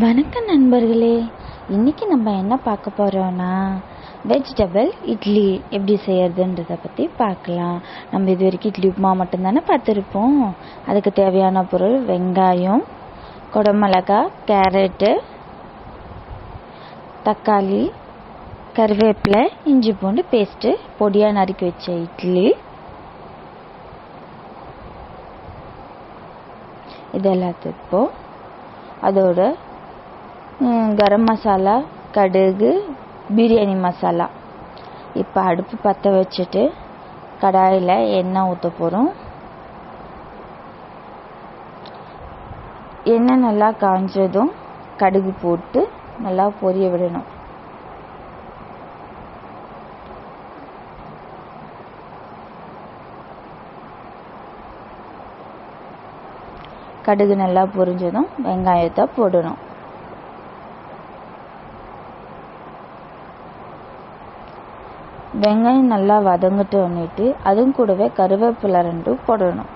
வணக்கம் நண்பர்களே. இன்றைக்கி நம்ம என்ன பார்க்க போகிறோன்னா வெஜிடபிள் இட்லி எப்படி செய்யறதுன்றதை பற்றி பார்க்கலாம். நம்ம இது வரைக்கும் இட்லி உப்புமா மட்டும்தானே பார்த்துருப்போம். அதுக்கு தேவையான பொருள் வெங்காயம், குடமிளகாய், கேரட்டு, தக்காளி, கருவேப்பிலை, இஞ்சி பூண்டு பேஸ்ட்டு, பொடியாக நறுக்கி வச்ச இட்லி, இது எல்லாத்துக்கும் அதோட கரம் மசாலா, கடுகு, பிரியாணி மசாலா. இப்போ அடுப்பு பற்ற வச்சுட்டு கடாயில் எண்ணெய் ஊற்ற போகிறோம். எண்ணெய் நல்லா காஞ்சதும் கடுகு போட்டு நல்லா பொரிய விடணும். கடுகு நல்லா பொரிஞ்சதும் வெங்காயத்தை போடணும். வெங்காயம் நல்லா வதங்கிட்டு வந்துட்டு அதுவும் கூடவே கருவேப்பிலை 2 போடணும்.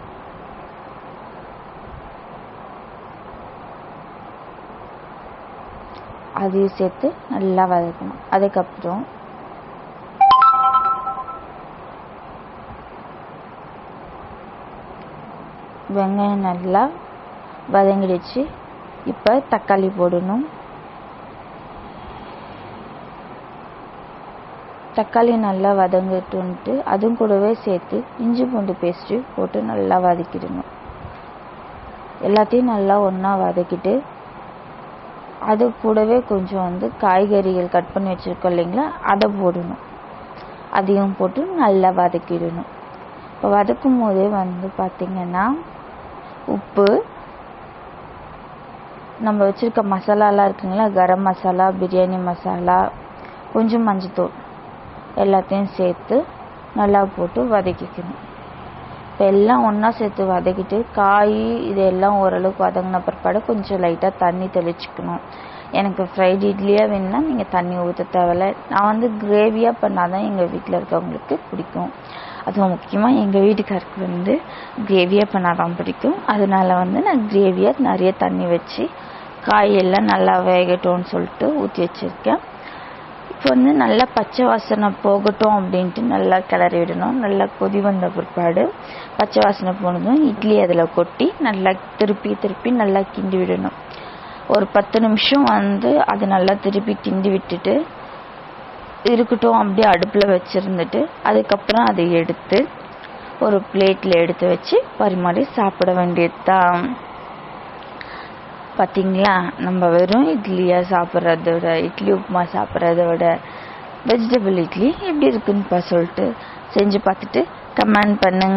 அதையும் சேர்த்து நல்லா வதக்கணும். அதுக்கப்புறம் வெங்காயம் நல்லா வதங்கிடுச்சு. இப்போ தக்காளி போடணும். தக்காளி நல்லா வதங்கிட்டு அதுவும் கூடவே சேர்த்து இஞ்சி பூண்டு பேஸ்ட்டு போட்டு நல்லா வதக்கிடணும். எல்லாத்தையும் நல்லா ஒன்றா வதக்கிட்டு அது கூடவே கொஞ்சம் காய்கறிகள் கட் பண்ணி வச்சுருக்கோம் இல்லைங்களா, அதை போடணும். அதையும் போட்டு நல்லா வதக்கிடணும். இப்போ வதக்கும் போதே பார்த்திங்கன்னா உப்பு, நம்ம வச்சுருக்க மசாலாலாம் இருக்குங்களா, கரம் மசாலா, பிரியாணி மசாலா, கொஞ்சம் மஞ்சத்தூள் எல்லாத்தையும் சேர்த்து நல்லா போட்டு வதக்கிக்கணும். இப்போ எல்லாம் ஒன்றா சேர்த்து வதக்கிட்டு காய் இதெல்லாம் ஓரளவுக்கு வதங்கின பிற்பாடு கொஞ்சம் லைட்டாக தண்ணி தெளிச்சுக்கணும். எனக்கு ஃப்ரைட் இட்லியாக வேணும்னா நீங்கள் தண்ணி ஊற்ற தேவையில்லை. நான் கிரேவியாக பண்ணால் தான் எங்கள் வீட்டில் இருக்கவங்களுக்கு பிடிக்கும். அதுவும் முக்கியமாக எங்கள் வீட்டுக்காருக்கு கிரேவியாக பண்ணால் தான் பிடிக்கும். அதனால நான் கிரேவியாக நிறைய தண்ணி வச்சு காயெல்லாம் நல்லா வேகட்டும்னு சொல்லிட்டு ஊற்றி வச்சுருக்கேன். இப்போ நல்லா பச்சை வாசனை போகட்டும் அப்படின்ட்டு நல்லா கிளறி விடணும். நல்லா கொதி வந்த பிற்பாடு பச்சை வாசனை போனதும் இட்லி அதில் கொட்டி நல்லா திருப்பி நல்லா கிண்டி விடணும். ஒரு 10 நிமிஷம் அது நல்லா திருப்பி கிண்டி விட்டுட்டு இருக்கட்டும். அப்படியே அடுப்பில் வச்சுருந்துட்டு அதுக்கப்புறம் அதை எடுத்து ஒரு பிளேட்டில் எடுத்து வச்சு பரிமாறி சாப்பிட வேண்டியது தான். பார்த்திங்களா, நம்ம வெறும் இட்லியாக சாப்பிட்றத விட, இட்லி உப்புமா சாப்பிட்றத விட வெஜிடபிள் இட்லி எப்படி இருக்குன்னு சொல்லிட்டு செஞ்சு பார்த்துட்டு கமெண்ட் பண்ணுங்க.